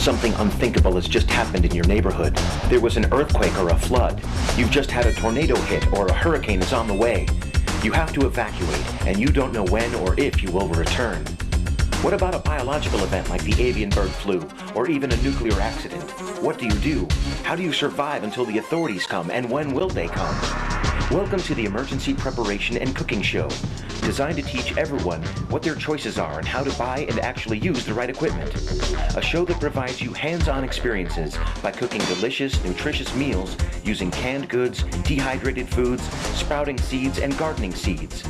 Something unthinkable has just happened in your neighborhood. There was an earthquake or a flood. You've just had a tornado hit or a hurricane is on the way. You have to evacuate, and you don't know when or if you will return. What about a biological event like the avian bird flu, or even a nuclear accident? What do you do? How do you survive until the authorities come, and when will they come? Welcome to the Emergency Preparation and Cooking Show, designed to teach everyone what their choices are and how to buy and actually use the right equipment. A show that provides you hands-on experiences by cooking delicious, nutritious meals using canned goods, dehydrated foods, sprouting seeds, and gardening seeds,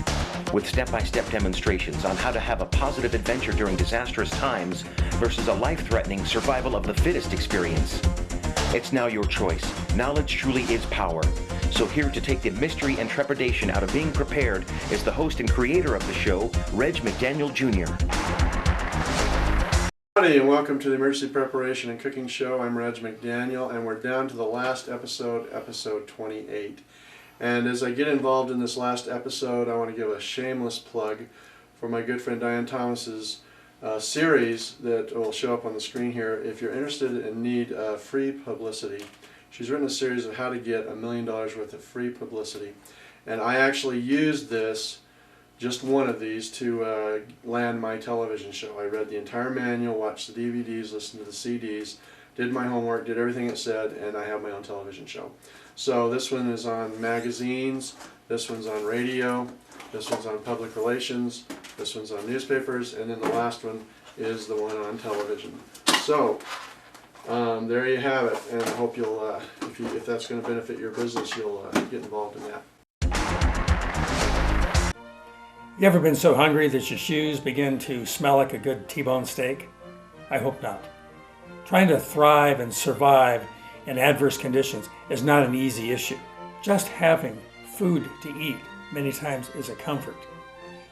with step-by-step demonstrations on how to have a positive adventure during disastrous times versus a life-threatening survival of the fittest experience. It's now your choice. Knowledge truly is power. So here to take the mystery and trepidation out of being prepared is the host and creator of the show, Reg McDaniel Jr. Howdy, and welcome to the Emergency Preparation and Cooking Show. I'm Reg McDaniel, and we're down to the last episode, episode 28. And as I get involved in this last episode, I want to give a shameless plug for my good friend Dian Thomas's series that will show up on the screen here. If you're interested and need free publicity, she's written a series of how to get $1 million worth of free publicity. And I actually used this, just one of these, to land my television show. I read the entire manual, watched the DVDs, listened to the CDs, did my homework, did everything it said, and I have my own television show. So this one is on magazines, this one's on radio, this one's on public relations, this one's on newspapers, and then the last one is the one on television. So there you have it, and I hope you'll, if that's going to benefit your business, you'll get involved in that. You ever been so hungry that your shoes begin to smell like a good T-bone steak? I hope not. Trying to thrive and survive in adverse conditions is not an easy issue. Just having food to eat many times is a comfort.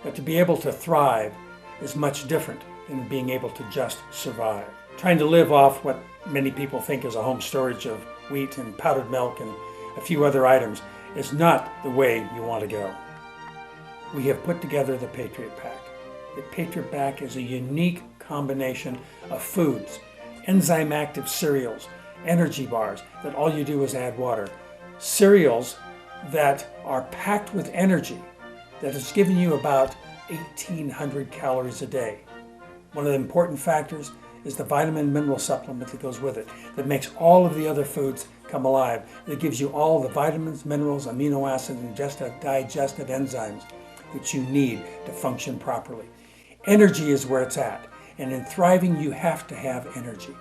But to be able to thrive is much different than being able to just survive. Trying to live off what many people think is a home storage of wheat and powdered milk and a few other items is not the way you want to go. We have put together the Patriot Pack. The Patriot Pack is a unique combination of foods, enzyme active cereals, energy bars that all you do is add water, cereals that are packed with energy that is giving you about 1,800 calories a day. One of the important factors is the vitamin and mineral supplement that goes with it, that makes all of the other foods come alive, that gives you all the vitamins, minerals, amino acids, and digestive enzymes that you need to function properly. Energy is where it's at, and in thriving you have to have energy.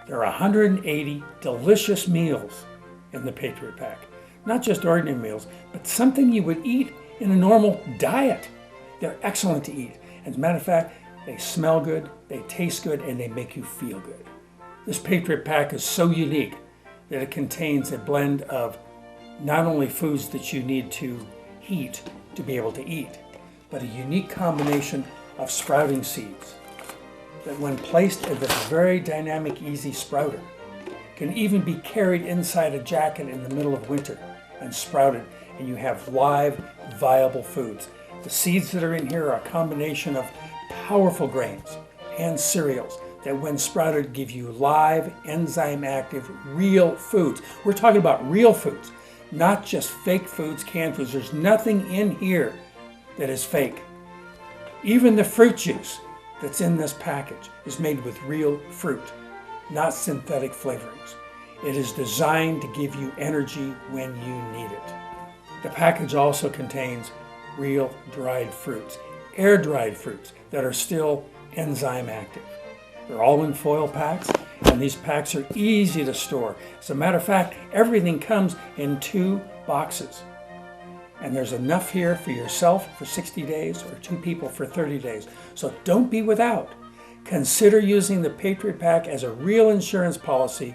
There are 180 delicious meals in the Patriot Pack. Not just ordinary meals, but something you would eat in a normal diet. They're excellent to eat. As a matter of fact, they smell good, they taste good, and they make you feel good. This Patriot Pack is so unique that it contains a blend of not only foods that you need to eat to be able to eat, but a unique combination of sprouting seeds that when placed in this very dynamic, easy sprouter, can even be carried inside a jacket in the middle of winter and sprouted, and you have live, viable foods. The seeds that are in here are a combination of powerful grains and cereals that when sprouted give you live, enzyme active, real foods. We're talking about real foods, not just fake foods, canned foods. There's nothing in here that is fake. Even the fruit juice that's in this package is made with real fruit, not synthetic flavorings. It is designed to give you energy when you need it. The package also contains real dried fruits, air-dried fruits that are still enzyme active. They're all in foil packs, and these packs are easy to store. As a matter of fact, everything comes in 2 boxes. And there's enough here for yourself for 60 days or 2 people for 30 days. So don't be without. Consider using the Patriot Pack as a real insurance policy.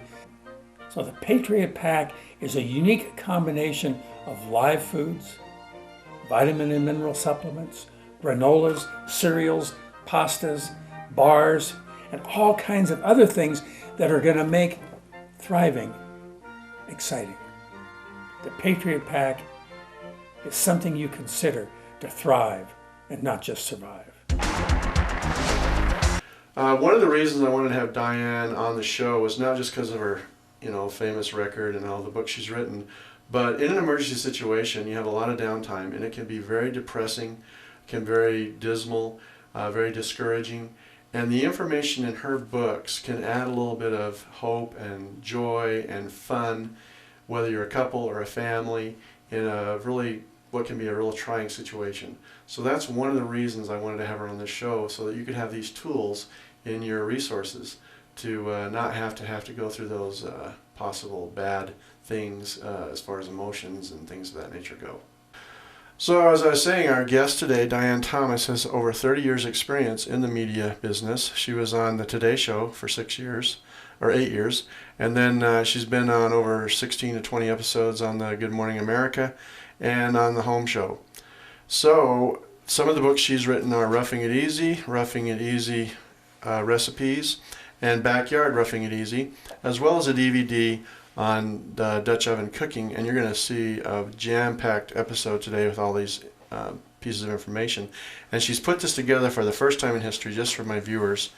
So the Patriot Pack is a unique combination of live foods, vitamin and mineral supplements, granolas, cereals, pastas, bars, and all kinds of other things that are going to make thriving exciting. The Patriot Pack is something you consider to thrive and not just survive. One of the reasons I wanted to have Diane on the show was not just because of her, famous record and all the books she's written, but in an emergency situation, you have a lot of downtime, and it can be very depressing, can be very dismal, very discouraging. And the information in her books can add a little bit of hope and joy and fun, whether you're a couple or a family, in a really, what can be a real trying situation. So that's one of the reasons I wanted to have her on the show, so that you could have these tools in your resources to not have to go through those possible bad things as far as emotions and things of that nature go. So as I was saying, our guest today, Dian Thomas, has over 30 years experience in the media business. She was on the Today Show for 6 years, or 8 years, and then she's been on over 16 to 20 episodes on the Good Morning America and on the Home Show. So some of the books she's written are Roughing It Easy Recipes, and Backyard Roughing It Easy, as well as a DVD on Dutch oven cooking. And you're going to see a jam-packed episode today with all these pieces of information. And she's put this together for the first time in history, just for my viewers,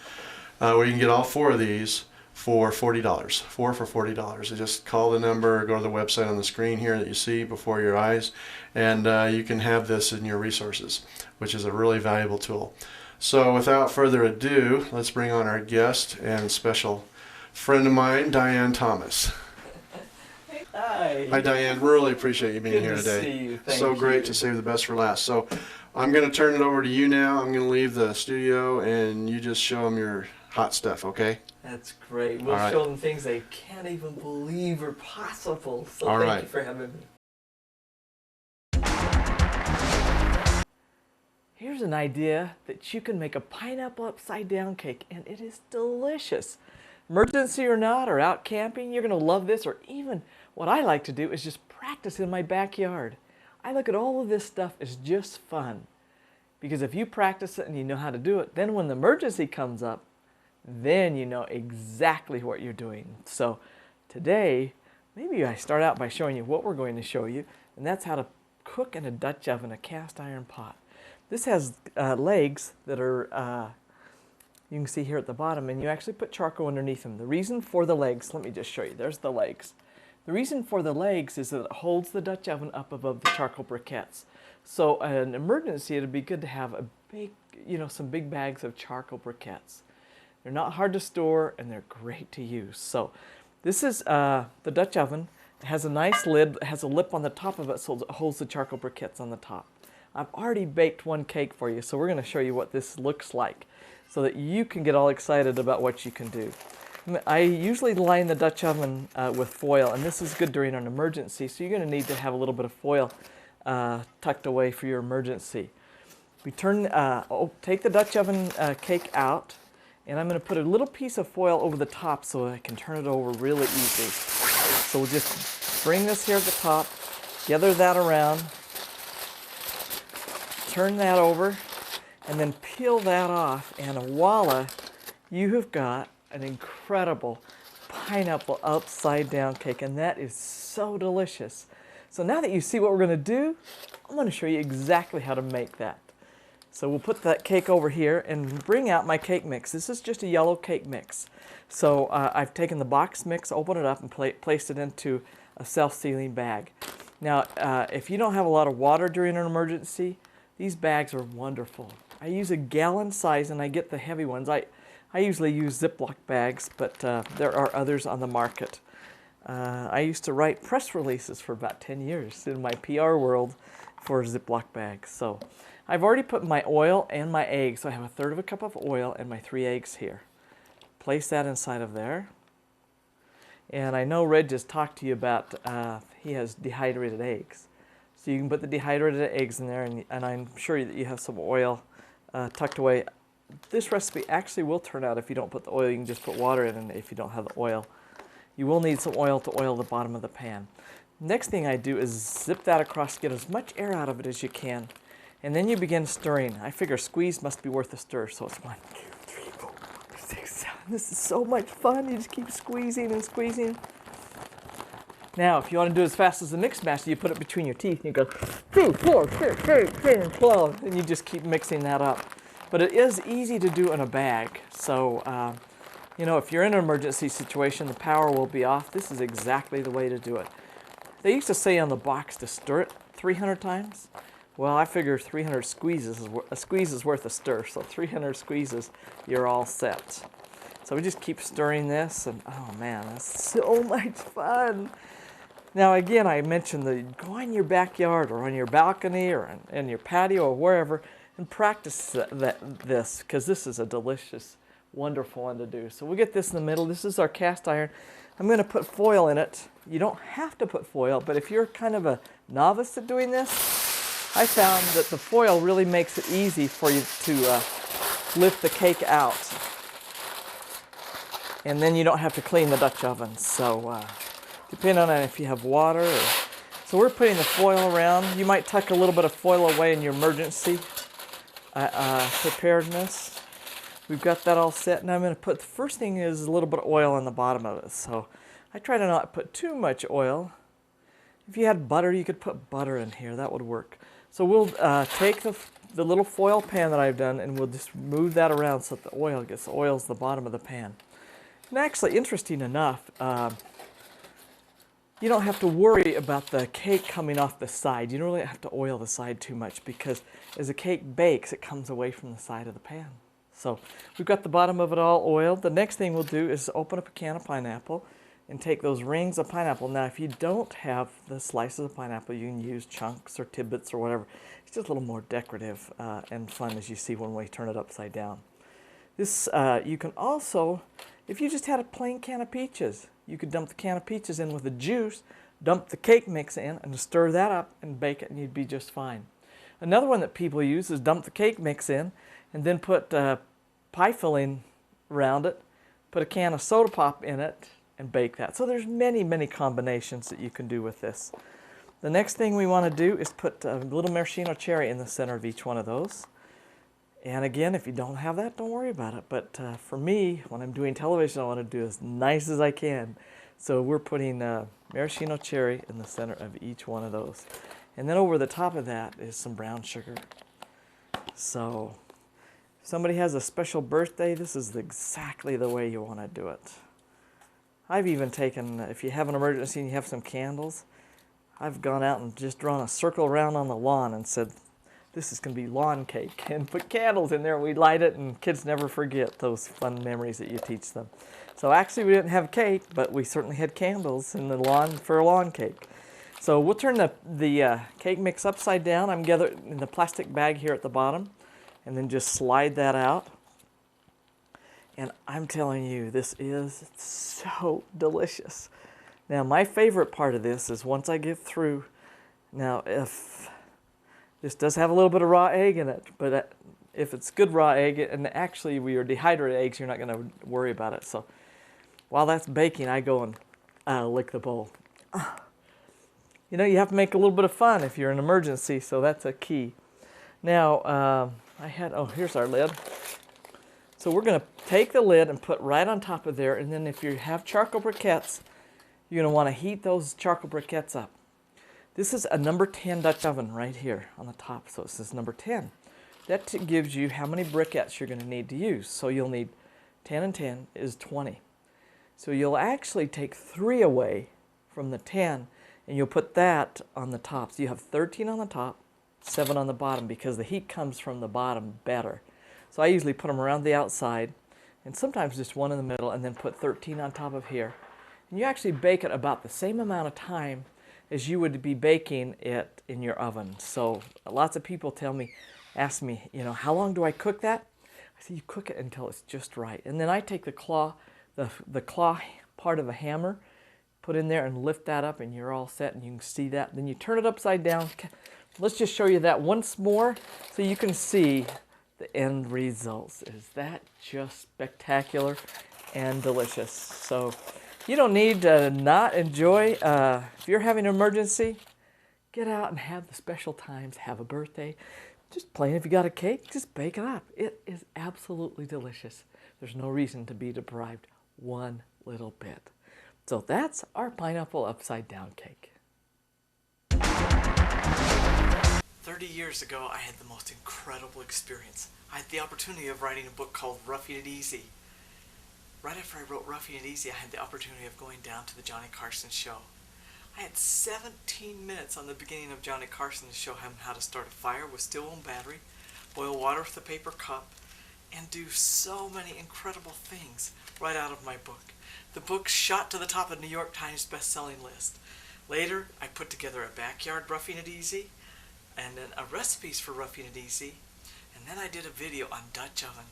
where you can get all 4 of these for $40. 4 for $40. You just call the number or go to the website on the screen here that you see before your eyes, and you can have this in your resources, which is a really valuable tool. So without further ado, let's bring on our guest and special friend of mine, Dian Thomas. Hi. Hi, Diane. Really appreciate you being Good here to today. see you. Thank So great you. to save the best for last. So I'm going to turn it over to you now. I'm going to leave the studio, and you just show them your hot stuff, okay? That's great. We'll All right. show them things they can't even believe are possible. So All thank right. you for having me. Here's an idea that you can make a pineapple upside down cake, and it is delicious. Emergency or not, or out camping, you're going to love this. Or even what I like to do is just practice in my backyard. I look at all of this stuff as just fun. Because if you practice it and you know how to do it, then when the emergency comes up, then you know exactly what you're doing. So today, maybe I start out by showing you what we're going to show you, and that's how to cook in a Dutch oven, a cast iron pot. This has legs that are, you can see here at the bottom, and you actually put charcoal underneath them. The reason for the legs, let me just show you, there's the legs. The reason for the legs is that it holds the Dutch oven up above the charcoal briquettes. So in an emergency, it'd be good to have a big, some big bags of charcoal briquettes. They're not hard to store, and they're great to use. So this is the Dutch oven. It has a nice lid, it has a lip on the top of it, so it holds the charcoal briquettes on the top. I've already baked one cake for you, so we're going to show you what this looks like so that you can get all excited about what you can do. I usually line the Dutch oven with foil, and this is good during an emergency, so you're going to need to have a little bit of foil tucked away for your emergency. We take the Dutch oven cake out, and I'm going to put a little piece of foil over the top so I can turn it over really easily. So we'll just bring this here at the top, gather that around, turn that over, and then peel that off, and voila, you have got an incredible pineapple upside down cake, and that is so delicious. So now that you see what we're going to do, I'm going to show you exactly how to make that. So we'll put that cake over here and bring out my cake mix. This is just a yellow cake mix. So I've taken the box mix, opened it up, and placed it into a self-sealing bag. Now, if you don't have a lot of water during an emergency, these bags are wonderful. I use a gallon size, and I get the heavy ones. I usually use Ziploc bags, but there are others on the market. I used to write press releases for about 10 years in my PR world for Ziploc bags. So I've already put my oil and my eggs. So I have 1/3 cup of oil and my 3 eggs here. Place that inside of there. And I know Red just talked to you about he has dehydrated eggs. So you can put the dehydrated eggs in there, and I'm sure that you have some oil tucked away. This recipe actually will turn out if you don't put the oil. You can just put water in, and if you don't have the oil. You will need some oil to oil the bottom of the pan. Next thing I do is zip that across, get as much air out of it as you can. And then you begin stirring. I figure squeeze must be worth a stir, so it's 1, 2, 3, 4, 5, 6, 7. This is so much fun. You just keep squeezing and squeezing. Now, if you want to do it as fast as the mix master, you put it between your teeth and you go 2, 4, 6, 8, 10, 12, and you just keep mixing that up. But it is easy to do in a bag. So, you know, if you're in an emergency situation, the power will be off. This is exactly the way to do it. They used to say on the box to stir it 300 times. Well, I figure 300 squeezes, a squeeze is worth a stir. So 300 squeezes, you're all set. So we just keep stirring this, and oh man, that's so much fun. Now again, I mentioned that go in your backyard or on your balcony or in your patio or wherever and practice this, because this is a delicious, wonderful one to do. So we get this in the middle. This is our cast iron. I'm going to put foil in it. You don't have to put foil, but if you're kind of a novice at doing this, I found that the foil really makes it easy for you to lift the cake out. And then you don't have to clean the Dutch oven. So depending on if you have water. So we're putting the foil around. You might tuck a little bit of foil away in your emergency preparedness. We've got that all set. And I'm going to put, the first thing is a little bit of oil on the bottom of it. So I try to not put too much oil. If you had butter, you could put butter in here. That would work. So we'll take the little foil pan that I've done and we'll just move that around so that the oil's the bottom of the pan. And actually, interesting enough, you don't have to worry about the cake coming off the side. You don't really have to oil the side too much because as the cake bakes, it comes away from the side of the pan. So we've got the bottom of it all oiled. The next thing we'll do is open up a can of pineapple and take those rings of pineapple. Now, if you don't have the slices of pineapple, you can use chunks or tidbits or whatever. It's just a little more decorative and fun, as you see when we turn it upside down. This, you can also, if you just had a plain can of peaches, you could dump the can of peaches in with the juice, dump the cake mix in, and stir that up and bake it, and you'd be just fine. Another one that people use is dump the cake mix in, and then put pie filling around it, put a can of soda pop in it, and bake that. So there's many, many combinations that you can do with this. The next thing we want to do is put a little maraschino cherry in the center of each one of those. And again, if you don't have that, don't worry about it. But for me, when I'm doing television, I want to do as nice as I can. So we're putting maraschino cherry in the center of each one of those. And then over the top of that is some brown sugar. So if somebody has a special birthday, this is exactly the way you want to do it. I've even taken, if you have an emergency and you have some candles, I've gone out and just drawn a circle around on the lawn and said, this is going to be lawn cake, and put candles in there. We light it, and kids never forget those fun memories that you teach them. So actually, we didn't have cake, but we certainly had candles in the lawn for a lawn cake. So we'll turn the cake mix upside down. I'm gathering in the plastic bag here at the bottom, and then just slide that out. And I'm telling you, this is so delicious. Now, my favorite part of this is once I get through. Now, if this does have a little bit of raw egg in it, but if it's good raw egg, and actually we are dehydrated eggs, you're not going to worry about it. So while that's baking, I go and lick the bowl. You know, you have to make a little bit of fun if you're in an emergency, so that's a key. Now, here's our lid. So we're going to take the lid and put right on top of there, and then if you have charcoal briquettes, you're going to want to heat those charcoal briquettes up. This is a number 10 Dutch oven right here on the top, so it says number 10. That gives you how many briquettes you're going to need to use. So you'll need 10 and 10 is 20. So you'll actually take 3 away from the 10, and you'll put that on the top. So you have 13 on the top, 7 on the bottom, because the heat comes from the bottom better. So I usually put them around the outside, and sometimes just one in the middle, and then put 13 on top of here. And you actually bake it about the same amount of time as you would be baking it in your oven. So lots of people ask me, you know, how long do I cook that? I say you cook it until it's just right. And then I take the claw part of a hammer, put in there and lift that up, and you're all set, and you can see that. Then you turn it upside down. Let's just show you that once more so you can see the end results. Is that just spectacular and delicious? So you don't need to not enjoy. If you're having an emergency, get out and have the special times. Have a birthday. Just plain, if you got a cake, just bake it up. It is absolutely delicious. There's no reason to be deprived one little bit. So that's our pineapple upside down cake. 30 years ago, I had the most incredible experience. I had the opportunity of writing a book called Roughing It Easy. Right after I wrote Roughing It Easy, I had the opportunity of going down to the Johnny Carson show. I had 17 minutes on the beginning of Johnny Carson to show him how to start a fire with steel-wool battery, boil water with a paper cup, and do so many incredible things right out of my book. The book shot to the top of the New York Times best-selling list. Later, I put together a backyard Roughing It Easy, and then a recipes for Roughing It Easy, and then I did a video on Dutch oven.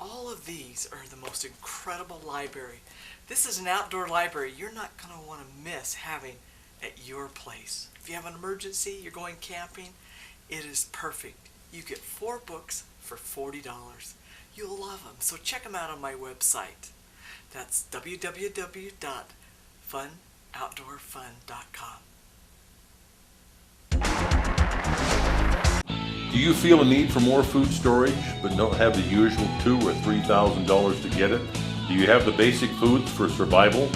All of these are the most incredible library. This is an outdoor library you're not going to want to miss having at your place. If you have an emergency, you're going camping, it is perfect. You get 4 books for $40. You'll love them, so check them out on my website. That's www.funoutdoorfun.com. Do you feel a need for more food storage but don't have the usual $2,000 or $3,000 to get it? Do you have the basic foods for survival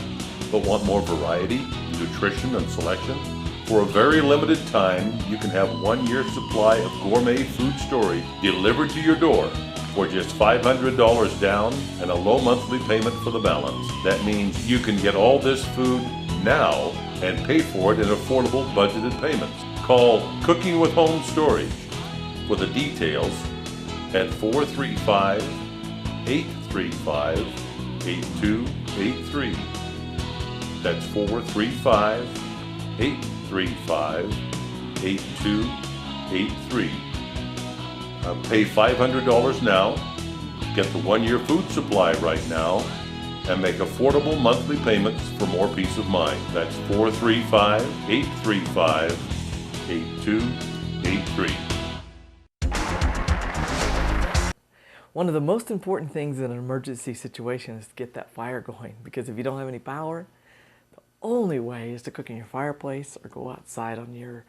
but want more variety, nutrition, and selection? For a very limited time, you can have 1 year's supply of gourmet food storage delivered to your door for just $500 down and a low monthly payment for the balance. That means you can get all this food now and pay for it in affordable budgeted payments. Call Cooking with Home Storage for the details at 435-835-8283. That's 435-835-8283. Pay $500 now, get the 1 year food supply right now, and make affordable monthly payments for more peace of mind. That's 435-835-8283. One of the most important things in an emergency situation is to get that fire going, because if you don't have any power, the only way is to cook in your fireplace or go outside on your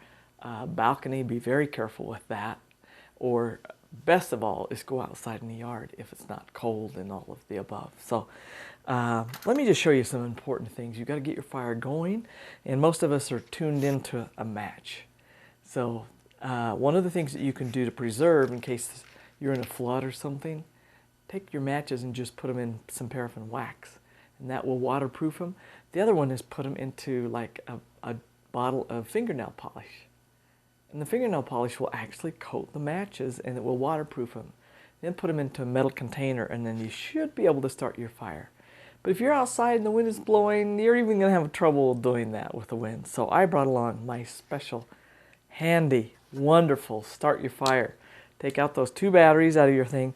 balcony. Be very careful with that. Or best of all is go outside in the yard if it's not cold and all of the above. So let me just show you some important things. You've got to get your fire going, and most of us are tuned into a match. So one of the things that you can do to preserve in case you're in a flood or something, take your matches and just put them in some paraffin wax, and that will waterproof them. The other one is put them into like a bottle of fingernail polish. And the fingernail polish will actually coat the matches and it will waterproof them. Then put them into a metal container and then you should be able to start your fire. But if you're outside and the wind is blowing, you're even going to have trouble doing that with the wind. So I brought along my special, handy, wonderful start your fire. Take out those 2 batteries out of your thing,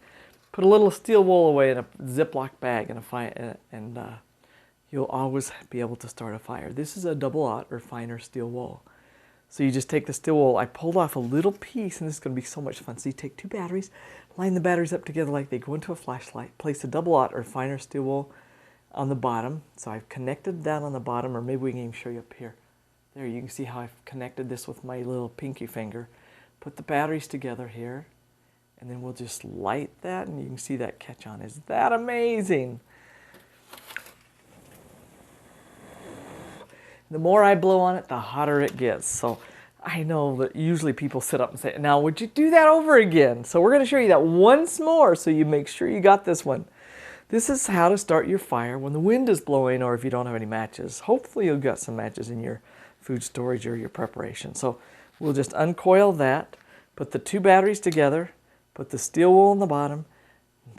put a little steel wool away in a Ziploc bag and you'll always be able to start a fire. This is a double-aught or finer steel wool. So you just take the steel wool. I pulled off a little piece, and this is going to be so much fun. So you take 2 batteries, line the batteries up together like they go into a flashlight, place a double-aught or finer steel wool on the bottom. So I've connected that on the bottom, or maybe we can even show you up here. There, you can see how I've connected this with my little pinky finger. Put the batteries together here, and then we'll just light that, and you can see that catch on. Is that amazing? The more I blow on it, the hotter it gets. So I know that usually people sit up and say, now would you do that over again? So we're going to show you that once more so you make sure you got this one. This is how to start your fire when the wind is blowing or if you don't have any matches. Hopefully you've got some matches in your food storage or your preparation. So we'll just uncoil that, put the 2 batteries together, put the steel wool on the bottom,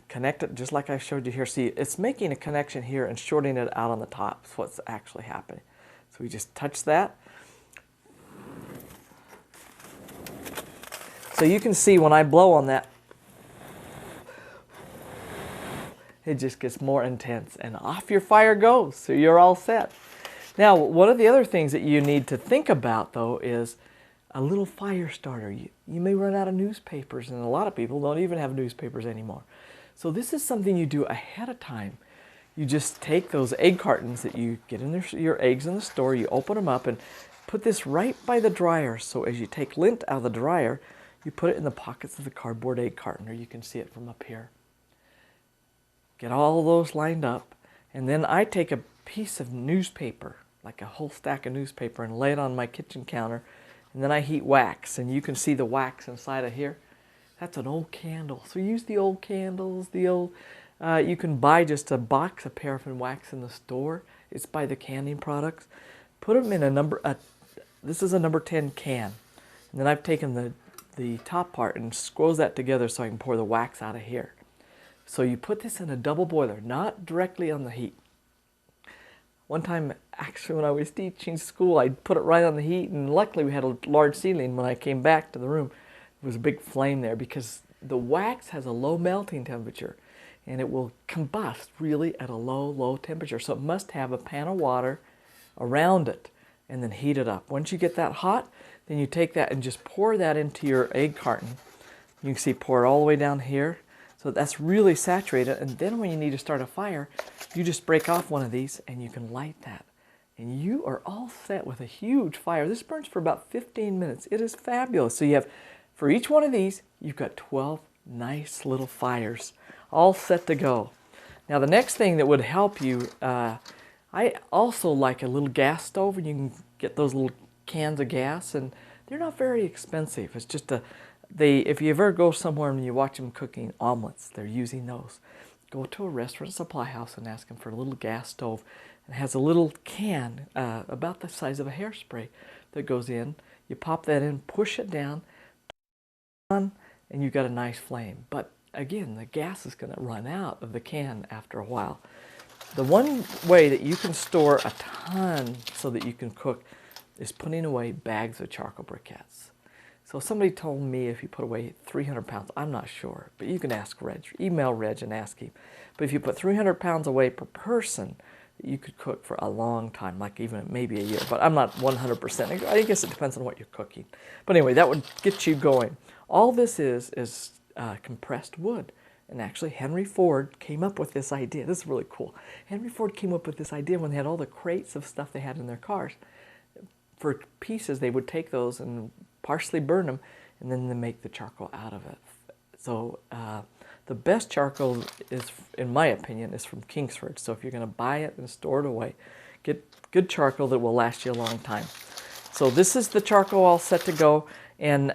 connect it just like I showed you here. See, it's making a connection here and shorting it out on the top. That's what's actually happening. So we just touch that. So you can see when I blow on that, it just gets more intense and off your fire goes. So you're all set. Now, one of the other things that you need to think about though is a little fire starter. You may run out of newspapers, and a lot of people don't even have newspapers anymore. So this is something you do ahead of time. You just take those egg cartons that you get in your eggs in the store, you open them up and put this right by the dryer. So as you take lint out of the dryer, you put it in the pockets of the cardboard egg carton, or you can see it from up here. Get all those lined up, and then I take a piece of newspaper, like a whole stack of newspaper, and lay it on my kitchen counter, And then I heat wax, and you can see the wax inside of here. That's an old candle. So use the old candles, you can buy just a box of paraffin wax in the store. It's by the canning products. Put them in this is a number 10 can. And then I've taken the top part and squoze that together so I can pour the wax out of here. So you put this in a double boiler, not directly on the heat. One time, actually, when I was teaching school, I put it right on the heat, and luckily we had a large ceiling. When I came back to the room, there was a big flame there because the wax has a low melting temperature, and it will combust really at a low temperature. So it must have a pan of water around it, and then heat it up. Once you get that hot, then you take that and just pour that into your egg carton. You can see pour it all the way down here. So that's really saturated, and then when you need to start a fire, you just break off one of these and you can light that. And you are all set with a huge fire. This burns for about 15 minutes. It is fabulous. So you have, for each one of these, you've got 12 nice little fires all set to go. Now the next thing that would help you, I also like a little gas stove, and you can get those little cans of gas, and they're not very expensive. It's just if you ever go somewhere and you watch them cooking omelets, they're using those. Go to a restaurant supply house and ask them for a little gas stove. It has a little can about the size of a hairspray that goes in. You pop that in, push it down, and you've got a nice flame. But again, the gas is going to run out of the can after a while. The one way that you can store a ton so that you can cook is putting away bags of charcoal briquettes. So somebody told me if you put away 300 pounds, I'm not sure, but you can ask Reg, email Reg and ask him. But if you put 300 pounds away per person, you could cook for a long time, like even maybe a year. But I'm not 100%. I guess it depends on what you're cooking. But anyway, that would get you going. All this is compressed wood. And actually, Henry Ford came up with this idea. This is really cool. Henry Ford came up with this idea when they had all the crates of stuff they had in their cars. For pieces, they would take those and partially burn them, and then they make the charcoal out of it. So the best charcoal is, in my opinion, is from Kingsford. So if you're going to buy it and store it away, get good charcoal that will last you a long time. So this is the charcoal all set to go, and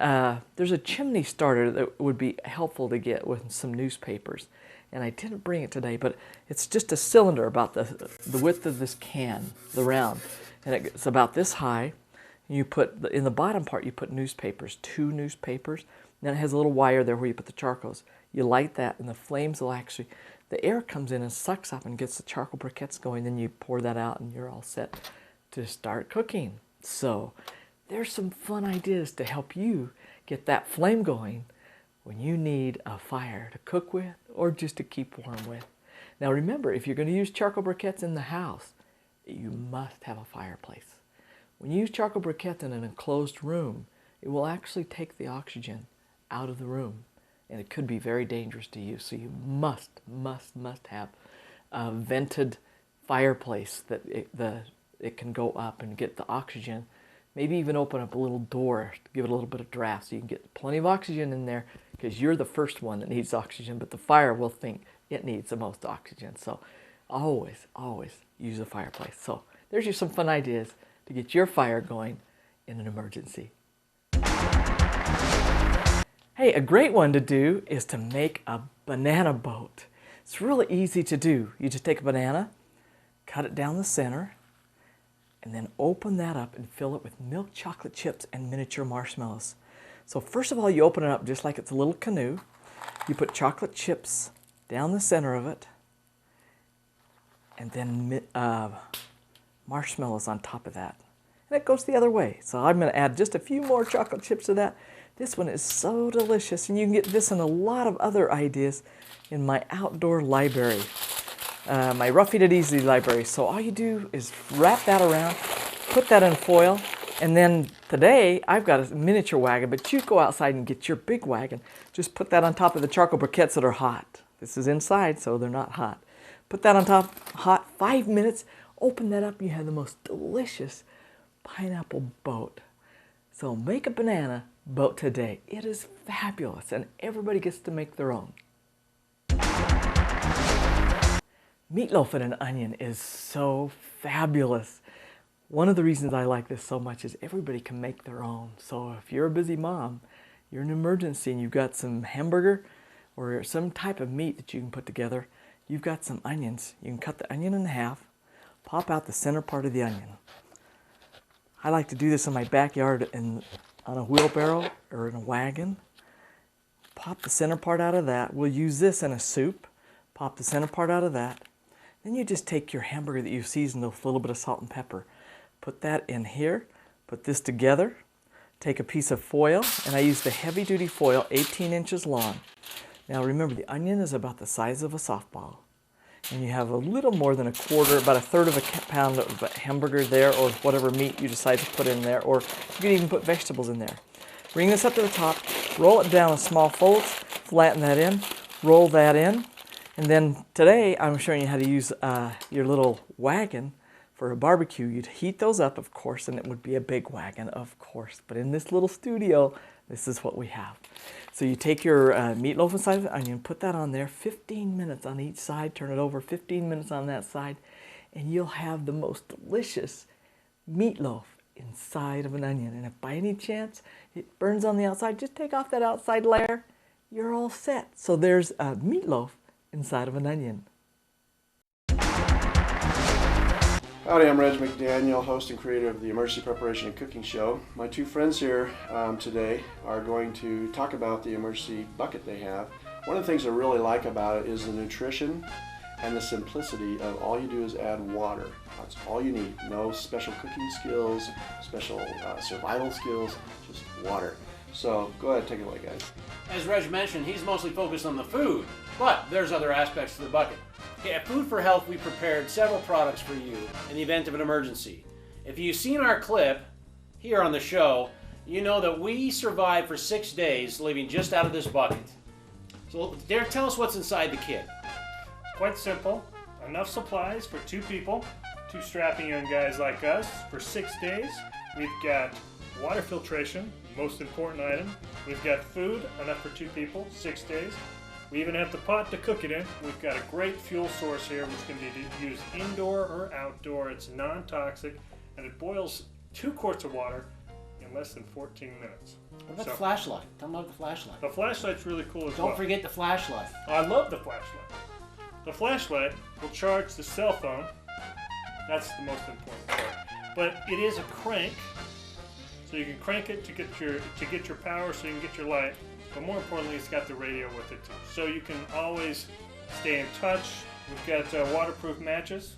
there's a chimney starter that would be helpful to get with some newspapers. And I didn't bring it today, but it's just a cylinder about the width of this can, the round, and it's about this high. You put, in the bottom part, you put newspapers, 2 newspapers. Then it has a little wire there where you put the charcoals. You light that, and the flames will actually, the air comes in and sucks up and gets the charcoal briquettes going. Then you pour that out, and you're all set to start cooking. So there's some fun ideas to help you get that flame going when you need a fire to cook with or just to keep warm with. Now remember, if you're going to use charcoal briquettes in the house, you must have a fireplace. When you use charcoal briquettes in an enclosed room, it will actually take the oxygen out of the room, and it could be very dangerous to use. So you must have a vented fireplace that it can go up and get the oxygen. Maybe even open up a little door to give it a little bit of draft so you can get plenty of oxygen in there, because you're the first one that needs oxygen, but the fire will think it needs the most oxygen. So always use a fireplace. So there's just some fun ideas to get your fire going in an emergency. Hey, a great one to do is to make a banana boat. It's really easy to do. You just take a banana, cut it down the center, and then open that up and fill it with milk chocolate chips and miniature marshmallows. So first of all, you open it up just like it's a little canoe. You put chocolate chips down the center of it, and then marshmallows on top of that. And it goes the other way. So I'm going to add just a few more chocolate chips to that. This one is so delicious, and you can get this and a lot of other ideas in my outdoor library, my Rough Eat It Easy library. So all you do is wrap that around, put that in foil, and then today I've got a miniature wagon, but you go outside and get your big wagon. Just put that on top of the charcoal briquettes that are hot. This is inside, so they're not hot. Put that on top, hot, 5 minutes. Open that up, you have the most delicious pineapple boat. So make a banana boat today. It is fabulous, and everybody gets to make their own. Meatloaf and an onion is so fabulous. One of the reasons I like this so much is everybody can make their own. So if you're a busy mom, you're in an emergency and you've got some hamburger or some type of meat that you can put together, you've got some onions. You can cut the onion in half, pop out the center part of the onion. I like to do this in my backyard on a wheelbarrow or in a wagon. Pop the center part out of that. We'll use this in a soup. Pop the center part out of that. Then you just take your hamburger that you've seasoned with a little bit of salt and pepper. Put that in here. Put this together. Take a piece of foil, and I use the heavy duty foil, 18 inches long. Now remember, the onion is about the size of a softball. And you have a little more than a quarter, about a third of a pound of hamburger there, or whatever meat you decide to put in there, or you can even put vegetables in there. Bring this up to the top, roll it down in small folds, flatten that in, roll that in, and then today I'm showing you how to use your little wagon for a barbecue. You'd heat those up, of course, and it would be a big wagon, of course. But in this little studio, this is what we have. So you take your meatloaf inside of the onion, put that on there, 15 minutes on each side, turn it over, 15 minutes on that side, and you'll have the most delicious meatloaf inside of an onion. And if by any chance it burns on the outside, just take off that outside layer, you're all set. So there's a meatloaf inside of an onion. Howdy, I'm Reg McDaniel, host and creator of the Emergency Preparation and Cooking Show. My two friends here today are going to talk about the emergency bucket they have. One of the things I really like about it is the nutrition and the simplicity of all you do is add water. That's all you need. No special cooking skills, special survival skills, just water. So go ahead, take it away, guys. As Reg mentioned, he's mostly focused on the food, but there's other aspects to the bucket. Okay, at Food for Health, we prepared several products for you in the event of an emergency. If you've seen our clip here on the show, you know that we survived for 6 days living just out of this bucket. So Derek, tell us what's inside the kit. Quite simple. Enough supplies for 2 people, 2 strapping young guys like us, for 6 days. We've got water filtration, most important item. We've got food, enough for 2 people, 6 days. We even have the pot to cook it in. We've got a great fuel source here, which can be used indoor or outdoor. It's non-toxic, and it boils 2 quarts of water in less than 14 minutes. What about the flashlight? Tell them about the flashlight. The flashlight's really cool as well. Don't forget the flashlight. I love the flashlight. The flashlight will charge the cell phone. That's the most important part. But it is a crank, so you can crank it to get your power, so you can get your light. But more importantly, it's got the radio with it too, so you can always stay in touch. We've got waterproof matches,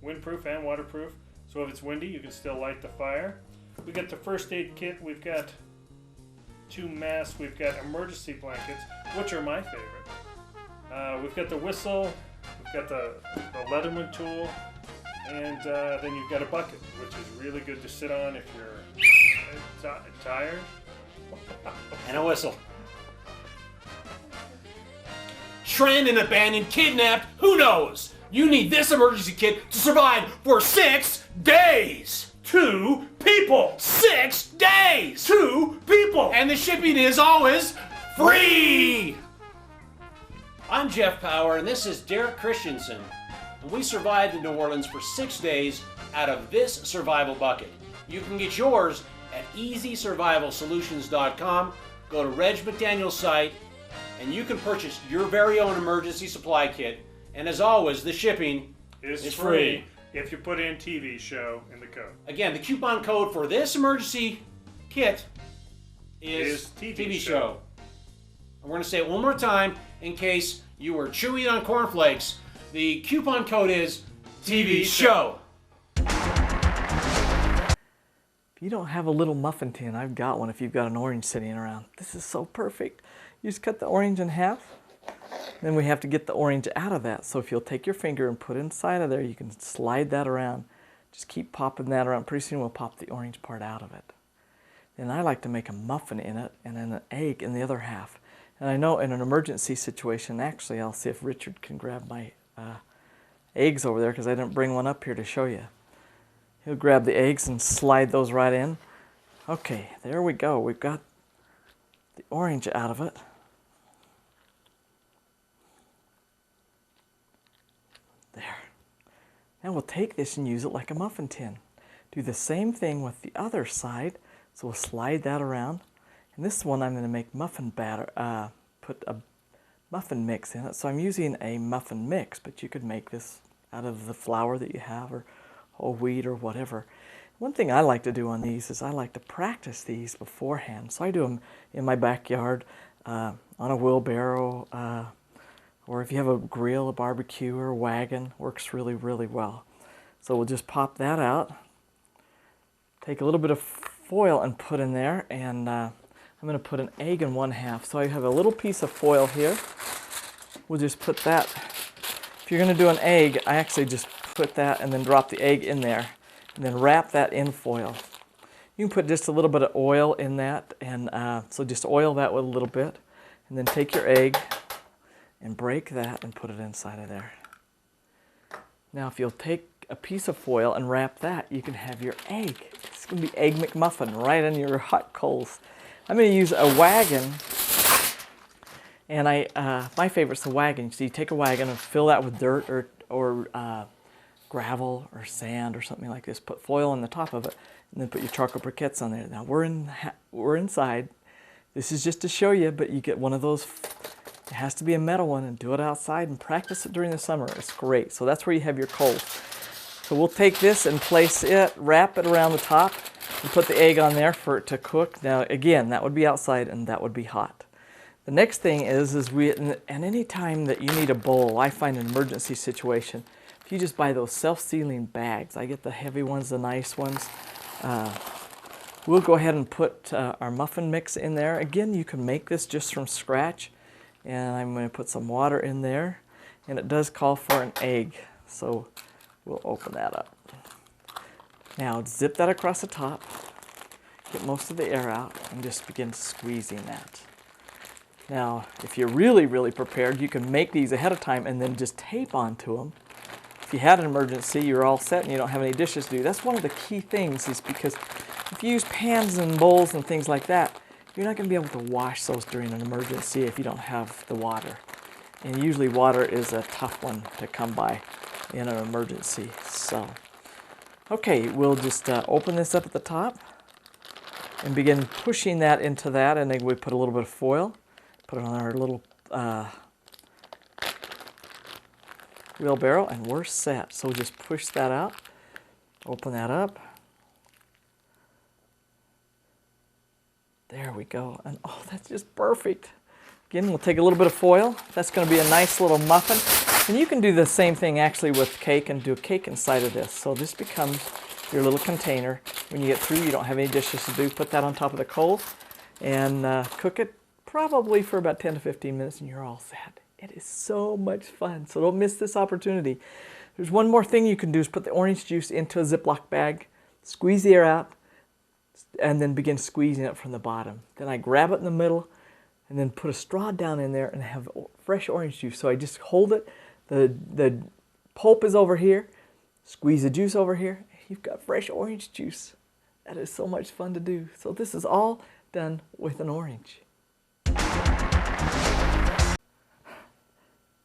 windproof and waterproof. So if it's windy, you can still light the fire. We've got the first aid kit. We've got 2 masks. We've got emergency blankets, which are my favorite. We've got the whistle. We've got the Leatherman tool, and then you've got a bucket, which is really good to sit on if you're tired. And a whistle. Stranded, abandoned, kidnapped, who knows? You need this emergency kit to survive for 6 days. 2 people. 6 days. 2 people. And the shipping is always free. I'm Jeff Power, and this is Derek Christensen. And we survived in New Orleans for 6 days out of this survival bucket. You can get yours at EasySurvivalSolutions.com. Go to Reg McDaniel's site, and you can purchase your very own emergency supply kit. And as always, the shipping is free if you put in TV show in the code. Again, the coupon code for this emergency kit is TV show. And we're going to say it one more time in case you were chewing on cornflakes. The coupon code is TV show. If you don't have a little muffin tin, I've got one if you've got an orange sitting around. This is so perfect. You just cut the orange in half. Then we have to get the orange out of that. So if you'll take your finger and put it inside of there, you can slide that around. Just keep popping that around. Pretty soon we'll pop the orange part out of it. Then I like to make a muffin in it and then an egg in the other half. And I know in an emergency situation, actually I'll see if Richard can grab my eggs over there because I didn't bring one up here to show you. He'll grab the eggs and slide those right in. Okay, there we go. We've got the orange out of it. There. Now we'll take this and use it like a muffin tin. Do the same thing with the other side. So we'll slide that around. And this one I'm going to make muffin batter, put a muffin mix in it. So I'm using a muffin mix, but you could make this out of the flour that you have or whole wheat or whatever. One thing I like to do on these is I like to practice these beforehand. So I do them in my backyard, on a wheelbarrow, or if you have a grill, a barbecue, or a wagon, works really, really well. So we'll just pop that out, take a little bit of foil and put in there, and I'm going to put an egg in 1/2. So I have a little piece of foil here. We'll just put that. If you're going to do an egg, I actually just put that and then drop the egg in there, and then wrap that in foil. You can put just a little bit of oil in that, and so just oil that with a little bit, and then take your egg and break that and put it inside of there. Now if you'll take a piece of foil and wrap that, you can have your egg. It's going to be Egg McMuffin right on your hot coals. I'm going to use a wagon, and my favorite's the wagon. So you take a wagon and fill that with dirt or gravel or sand or something like this. Put foil on the top of it, and then put your chocolate briquettes on there. Now we're inside. This is just to show you, but you get one of those. It has to be a metal one, and do it outside and practice it during the summer. It's great. So that's where you have your coals. So we'll take this and place it, wrap it around the top, and put the egg on there for it to cook. Now again, that would be outside and that would be hot. The next thing is and any time that you need a bowl, I find an emergency situation, if you just buy those self-sealing bags, I get the heavy ones, the nice ones. We'll go ahead and put our muffin mix in there. Again, you can make this just from scratch. And I'm going to put some water in there. And it does call for an egg. So we'll open that up. Now zip that across the top. Get most of the air out and just begin squeezing that. Now, if you're really, really prepared, you can make these ahead of time and then just tape onto them. If you had an emergency, you're all set and you don't have any dishes to do. That's one of the key things, is because if you use pans and bowls and things like that, you're not going to be able to wash those during an emergency if you don't have the water. And usually water is a tough one to come by in an emergency. So, okay, we'll just open this up at the top and begin pushing that into that. And then we put a little bit of foil, put it on our little wheelbarrow, and we're set. So we'll just push that out, open that up. There we go, and oh, that's just perfect. Again, we'll take a little bit of foil. That's going to be a nice little muffin. And you can do the same thing actually with cake and do a cake inside of this. So this becomes your little container. When you get through, you don't have any dishes to do. Put that on top of the coals and cook it probably for about 10 to 15 minutes, and you're all set. It is so much fun, so don't miss this opportunity. There's one more thing you can do, is put the orange juice into a Ziploc bag, squeeze the air out, and then begin squeezing it from the bottom. Then I grab it in the middle and then put a straw down in there and have fresh orange juice. So I just hold it, the pulp is over here, squeeze the juice over here, you've got fresh orange juice. That is so much fun to do. So this is all done with an orange.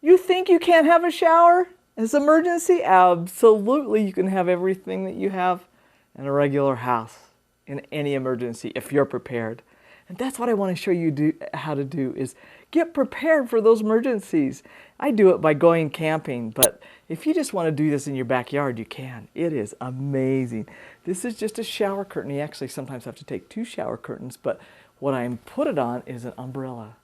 You think you can't have a shower as an emergency? Absolutely, you can have everything that you have in a regular house in any emergency if you're prepared. And that's what I want to show you how to do, is get prepared for those emergencies. I do it by going camping, but if you just want to do this in your backyard, you can. It is amazing. This is just a shower curtain. You actually sometimes have to take 2 shower curtains, but what I put it on is an umbrella.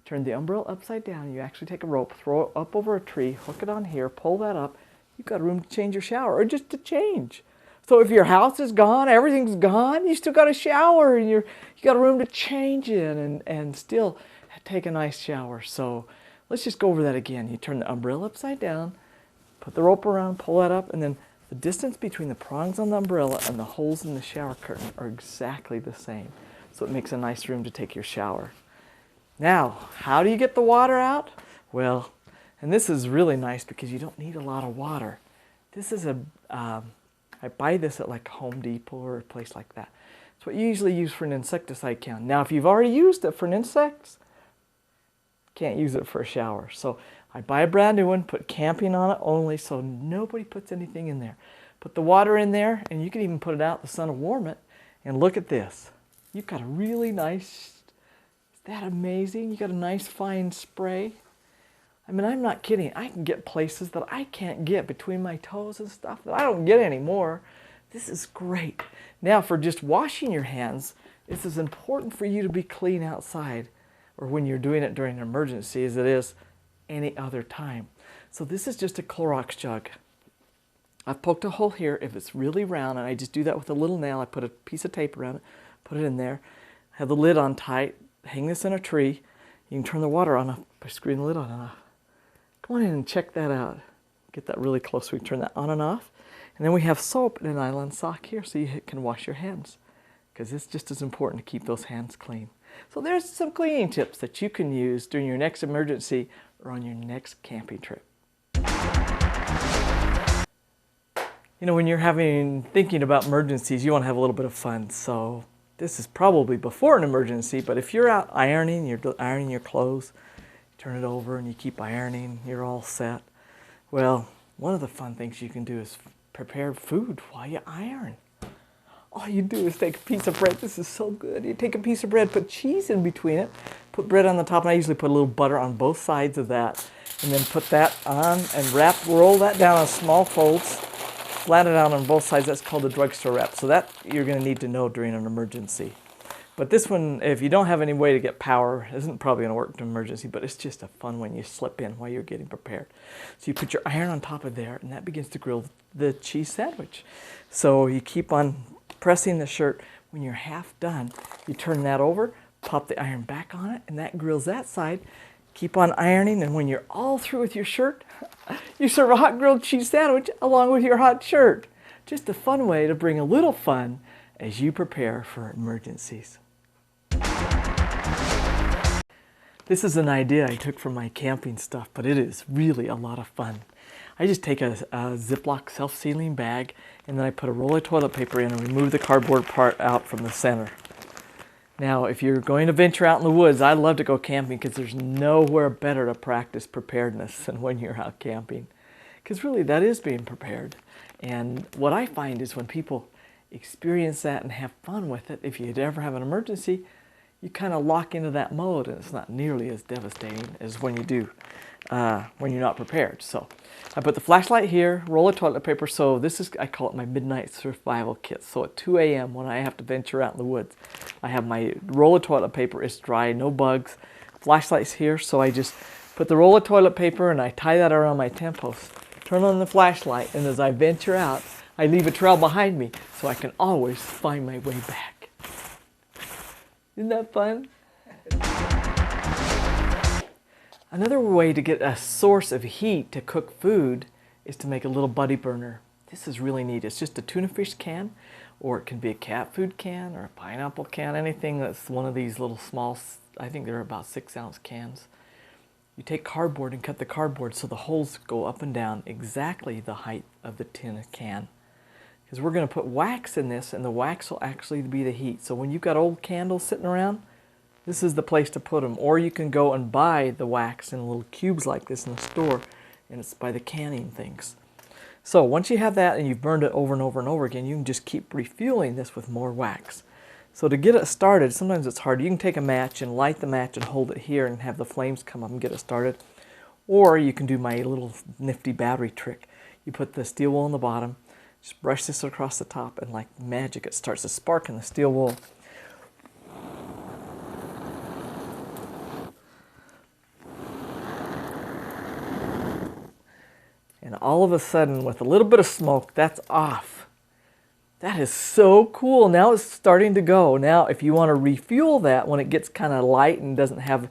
Turn the umbrella upside down. You actually take a rope, throw it up over a tree, hook it on here, pull that up. You've got room to change your shower, or just to change. So if your house is gone, everything's gone, you still got a shower and you got a room to change in and still take a nice shower. So let's just go over that again. You turn the umbrella upside down, put the rope around, pull that up, and then the distance between the prongs on the umbrella and the holes in the shower curtain are exactly the same. So it makes a nice room to take your shower. Now, how do you get the water out? Well, and this is really nice because you don't need a lot of water. This is I buy this at like Home Depot or a place like that. It's what you usually use for an insecticide can. Now, if you've already used it for an insects, can't use it for a shower. So I buy a brand new one, put camping on it only, so nobody puts anything in there. Put the water in there, and you can even put it out in the sun to warm it. And look at this. You've got a really nice, is that amazing? You got a nice fine spray. I mean, I'm not kidding. I can get places that I can't get between my toes and stuff that I don't get anymore. This is great. Now, for just washing your hands, it's as important for you to be clean outside, or when you're doing it during an emergency, as it is any other time. So this is just a Clorox jug. I've poked a hole here if it's really round, and I just do that with a little nail. I put a piece of tape around it, put it in there, have the lid on tight, hang this in a tree. You can turn the water on by screwing the lid on and off. Come on in and check that out. Get that really close. We can turn that on and off. And then we have soap and a nylon sock here so you can wash your hands, because it's just as important to keep those hands clean. So there's some cleaning tips that you can use during your next emergency or on your next camping trip. You know, when you're thinking about emergencies, you want to have a little bit of fun. So this is probably before an emergency, but if you're out ironing, you're ironing your clothes, you turn it over and you keep ironing, you're all set. Well, one of the fun things you can do is prepare food while you iron. All you do is take a piece of bread. This is so good. You take a piece of bread, put cheese in between it, put bread on the top, and I usually put a little butter on both sides of that, and then put that on and roll that down on small folds, flat it out on both sides. That's called a drugstore wrap. So that you're going to need to know during an emergency. But this one, if you don't have any way to get power, isn't probably going to work in an emergency, but it's just a fun one you slip in while you're getting prepared. So you put your iron on top of there, and that begins to grill the cheese sandwich. So you keep on pressing the shirt. When you're half done, you turn that over, pop the iron back on it, and that grills that side. Keep on ironing, and when you're all through with your shirt, you serve a hot grilled cheese sandwich along with your hot shirt. Just a fun way to bring a little fun as you prepare for emergencies. This is an idea I took from my camping stuff, but it is really a lot of fun. I just take a Ziploc self-sealing bag, and then I put a roll of toilet paper in and remove the cardboard part out from the center. Now, if you're going to venture out in the woods, I love to go camping because there's nowhere better to practice preparedness than when you're out camping. Because really, that is being prepared. And what I find is when people experience that and have fun with it, if you ever have an emergency, you kind of lock into that mode, and it's not nearly as devastating as when you do, when you're not prepared. So I put the flashlight here, roll of toilet paper. So this is, I call it my midnight survival kit. So at 2 a.m. when I have to venture out in the woods, I have my roll of toilet paper. It's dry, no bugs. Flashlight's here, so I just put the roll of toilet paper and I tie that around my tent post. Turn on the flashlight, and as I venture out, I leave a trail behind me so I can always find my way back. Isn't that fun? Another way to get a source of heat to cook food is to make a little buddy burner. This is really neat. It's just a tuna fish can, or it can be a cat food can or a pineapple can, anything that's one of these little small, I think they're about 6-ounce cans. You take cardboard and cut the cardboard so the holes go up and down exactly the height of the tin can. Because we're going to put wax in this, and the wax will actually be the heat. So when you've got old candles sitting around, this is the place to put them. Or you can go and buy the wax in little cubes like this in the store, and it's by the canning things. So once you have that and you've burned it over and over and over again, you can just keep refueling this with more wax. So to get it started, sometimes it's hard. You can take a match and light the match and hold it here and have the flames come up and get it started. Or you can do my little nifty battery trick. You put the steel wool on the bottom, just brush this across the top, and like magic, it starts to spark in the steel wool. And all of a sudden, with a little bit of smoke, that's off. That is so cool. Now it's starting to go. Now, if you want to refuel that when it gets kind of light and doesn't have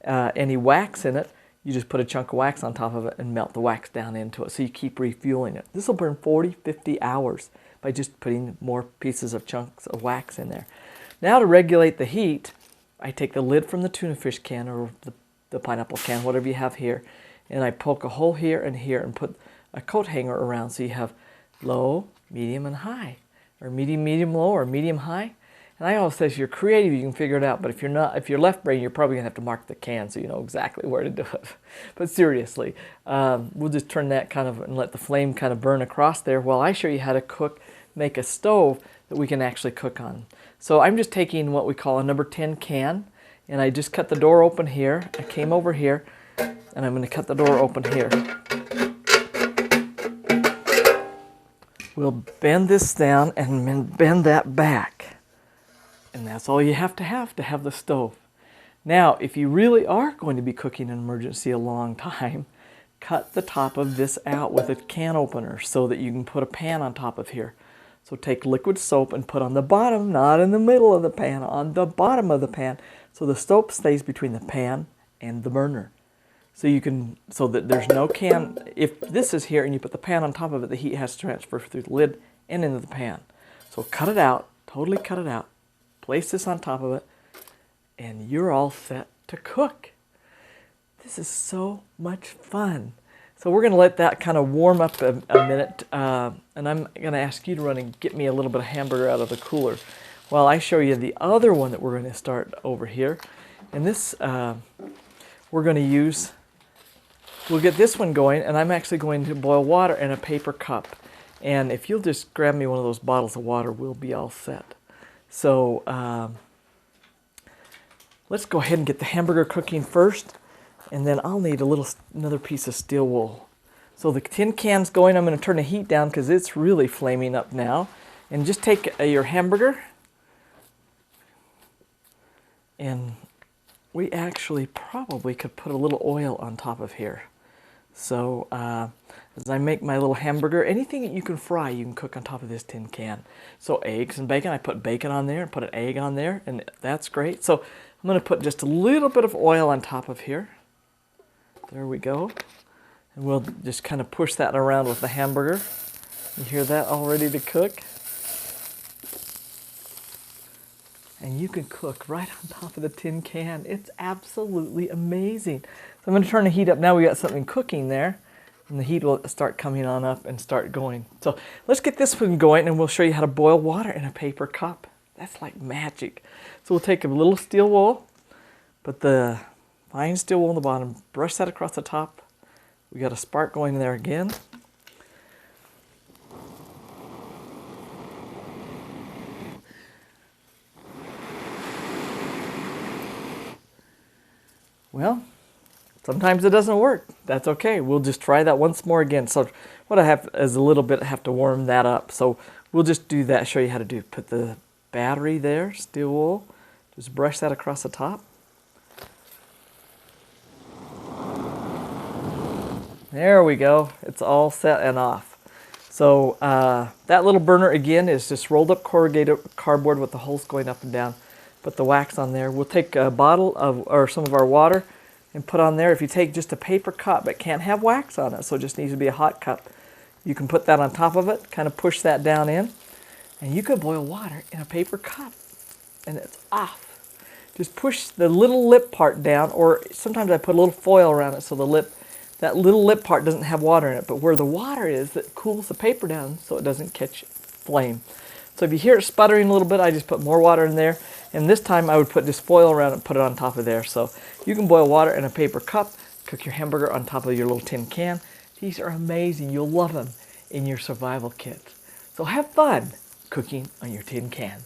any wax in it, you just put a chunk of wax on top of it and melt the wax down into it. So you keep refueling it. This will burn 40, 50 hours by just putting more pieces of chunks of wax in there. Now to regulate the heat, I take the lid from the tuna fish can or the pineapple can, whatever you have here, and I poke a hole here and put a coat hanger around so you have low, medium, and high, or medium, medium, low, or medium, high. And I always say if you're creative, you can figure it out. But if you're not, if you're left brain, you're probably going to have to mark the can so you know exactly where to do it. But seriously, we'll just turn that kind of and let the flame kind of burn across there while I show you how to cook, make a stove that we can actually cook on. So I'm just taking what we call a number 10 can, and I just cut the door open here. I came over here, and I'm going to cut the door open here. We'll bend this down and then bend that back. And that's all you have to have the stove. Now, if you really are going to be cooking an emergency a long time, cut the top of this out with a can opener so that you can put a pan on top of here. So take liquid soap and put on the bottom, not in the middle of the pan, on the bottom of the pan, so the soap stays between the pan and the burner. So you can, so that there's no can, if this is here and you put the pan on top of it, the heat has to transfer through the lid and into the pan. So cut it out, totally cut it out. Place this on top of it, and you're all set to cook. This is so much fun. So we're going to let that kind of warm up a minute, and I'm going to ask you to run and get me a little bit of hamburger out of the cooler while I show you the other one that we're going to start over here. And this, we're going to use, we'll get this one going, and I'm actually going to boil water in a paper cup. And if you'll just grab me one of those bottles of water, we'll be all set. So let's go ahead and get the hamburger cooking first, and then I'll need another piece of steel wool. So the tin can's going. I'm going to turn the heat down because it's really flaming up now. And just take your hamburger, and we actually probably could put a little oil on top of here. So as I make my little hamburger, anything that you can fry, you can cook on top of this tin can. So eggs and bacon, I put bacon on there and put an egg on there, and that's great. So I'm going to put just a little bit of oil on top of here. There we go. And we'll just kind of push that around with the hamburger. You hear that all ready to cook? And you can cook right on top of the tin can. It's absolutely amazing. So I'm going to turn the heat up. Now we got something cooking there, and the heat will start coming on up and start going. So let's get this one going, and we'll show you how to boil water in a paper cup. That's like magic. So we'll take a little steel wool, put the fine steel wool on the bottom, brush that across the top. We got a spark going there again. Well, sometimes it doesn't work. That's okay. We'll just try that once more again. So what I have is a little bit, I have to warm that up. So we'll just do that, show you how to do. Put the battery there, steel wool. Just brush that across the top. There we go. It's all set and off. So that little burner again is just rolled up corrugated cardboard with the holes going up and down. Put the wax on there. We'll take a bottle of, or some of our water, and put on there. If you take just a paper cup, it can't have wax on it, so it just needs to be a hot cup. You can put that on top of it, kind of push that down in, and you could boil water in a paper cup, and it's off. Just push the little lip part down, or sometimes I put a little foil around it so that little lip part doesn't have water in it, but where the water is, that cools the paper down so it doesn't catch flame. So if you hear it sputtering a little bit, I just put more water in there. And this time I would put this foil around it and put it on top of there. So you can boil water in a paper cup, cook your hamburger on top of your little tin can. These are amazing. You'll love them in your survival kit. So have fun cooking on your tin can.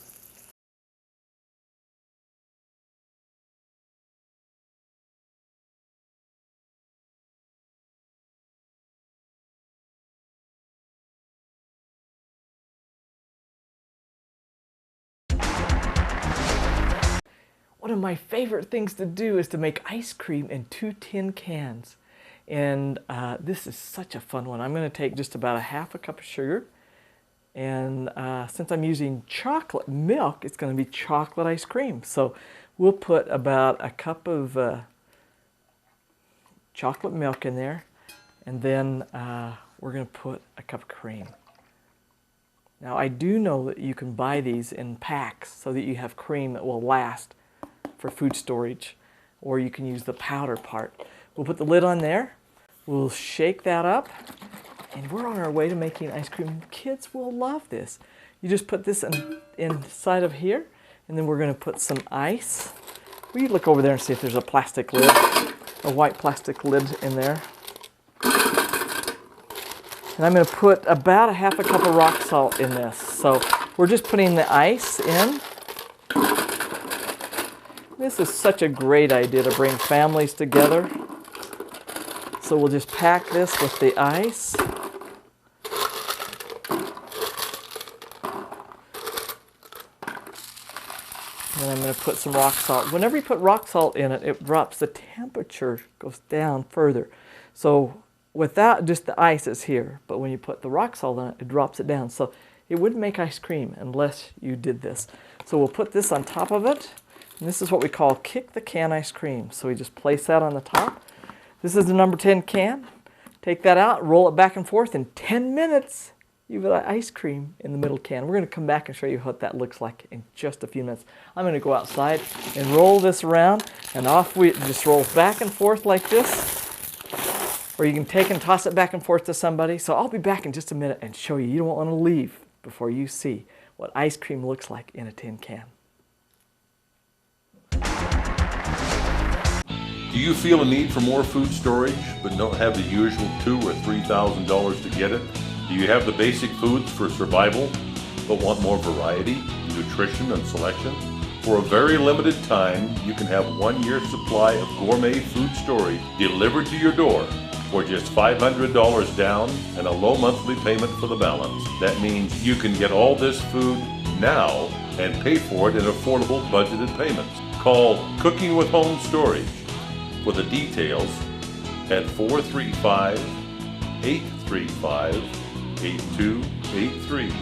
One of my favorite things to do is to make ice cream in 2 tin cans. And this is such a fun one. I'm going to take just about a half a cup of sugar. And since I'm using chocolate milk, it's going to be chocolate ice cream. So we'll put about a cup of chocolate milk in there. And then we're going to put a cup of cream. Now I do know that you can buy these in packs so that you have cream that will last for food storage, or you can use the powder part. We'll put the lid on there, we'll shake that up, and we're on our way to making ice cream. Kids will love this. You just put this inside of here, And then we're going to put some ice. Will you look over there and see if there's a plastic lid, a white plastic lid in there? And I'm going to put about a half a cup of rock salt in this. So we're just putting the ice in. This is such a great idea to bring families together. So we'll just pack this with the ice. And I'm going to put some rock salt. Whenever you put rock salt in it, it drops the temperature, goes down further. So without just the ice is here, but when you put the rock salt in it, it drops it down. So it wouldn't make ice cream unless you did this. So we'll put this on top of it. And this is what we call kick the can ice cream. So we just place that on the top. This is the number 10 can. Take that out, roll it back and forth. In 10 minutes, you've got ice cream in the middle can. We're going to come back and show you what that looks like in just a few minutes. I'm going to go outside and roll this around, and off we just roll back and forth like this. Or you can take and toss it back and forth to somebody. So I'll be back in just a minute and show you. You don't want to leave before you see what ice cream looks like in a tin can. Do you feel a need for more food storage but don't have the usual $2,000 or $3,000 to get it? Do you have the basic foods for survival but want more variety, nutrition, and selection? For a very limited time, you can have 1 year's supply of gourmet food storage delivered to your door for just $500 down and a low monthly payment for the balance. That means you can get all this food now and pay for it in affordable budgeted payments. Call Cooking with Home Storage for the details at 435-835-8283.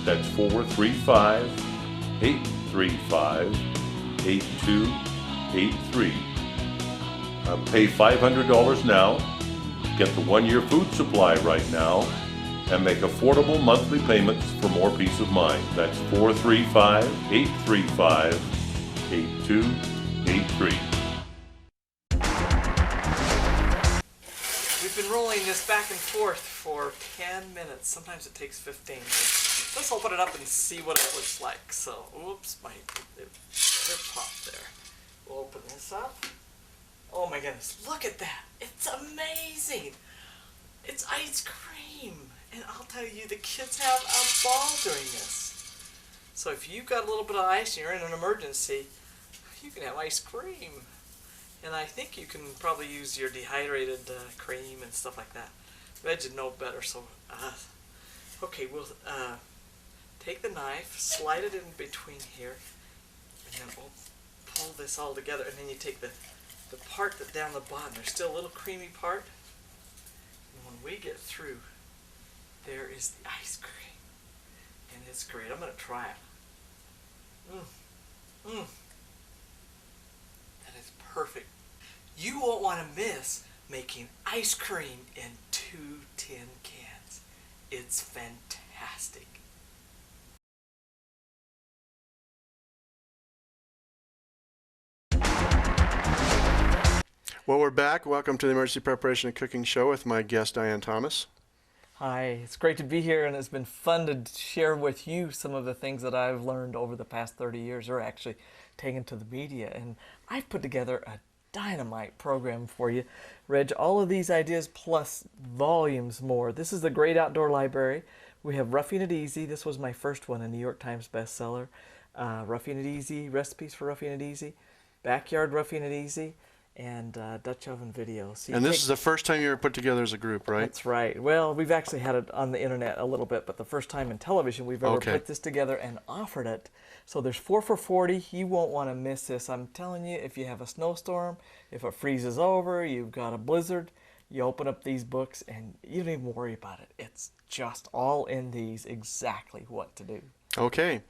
That's 435-835-8283. Pay $500 now, get the 1 year food supply right now, and make affordable monthly payments for more peace of mind. That's 435-835-8283. We've been rolling this back and forth for 10 minutes. Sometimes it takes 15. Let's open it up and see what it looks like. So, oops, my it popped there. We'll open this up. Oh my goodness, look at that. It's amazing. It's ice cream. And I'll tell you, the kids have a ball doing this. So if you've got a little bit of ice and you're in an emergency, you can have ice cream. And I think you can probably use your dehydrated cream and stuff like that. Reg would know better, so okay, we'll take the knife, slide it in between here, and then we'll pull this all together. And then you take the part that's down the bottom. There's still a little creamy part. And when we get through, there is the ice cream. And it's great. I'm going to try it. That is perfect. You won't want to miss making ice cream in 2 tin cans. It's fantastic. Well, we're back. Welcome to the Emergency Preparation and Cooking Show with my guest, Dian Thomas. Hi, it's great to be here, and it's been fun to share with you some of the things that I've learned over the past 30 years, or actually taken to the media. And I've put together a dynamite program for you. Reg, all of these ideas plus volumes more. This is the Great Outdoor Library. We have Roughing It Easy. This was my first one, a New York Times bestseller. Roughing It Easy, recipes for Roughing It Easy, Backyard Roughing It Easy, and Dutch oven videos. So and this is the first time you were put together as a group, right? That's right. Well, we've actually had it on the internet a little bit, but the first time in television we've ever put this together and offered it. So there's 4 for $40. You won't want to miss this. I'm telling you, if you have a snowstorm, if it freezes over, you've got a blizzard, you open up these books and you don't even worry about it. It's just all in these exactly what to do. Okay.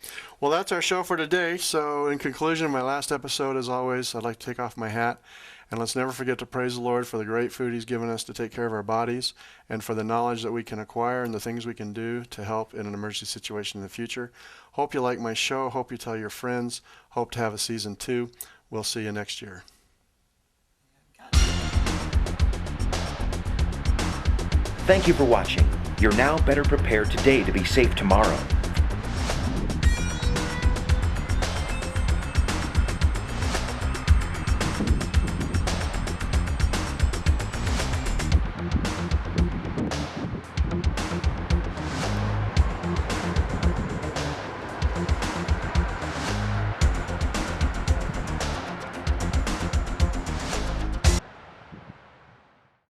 Well, that's our show for today. So in conclusion, my last episode, as always, I'd like to take off my hat. And let's never forget to praise the Lord for the great food He's given us to take care of our bodies and for the knowledge that we can acquire and the things we can do to help in an emergency situation in the future. Hope you like my show. Hope you tell your friends. Hope to have a season 2. We'll see you next year. Thank you for watching. You're now better prepared today to be safe tomorrow.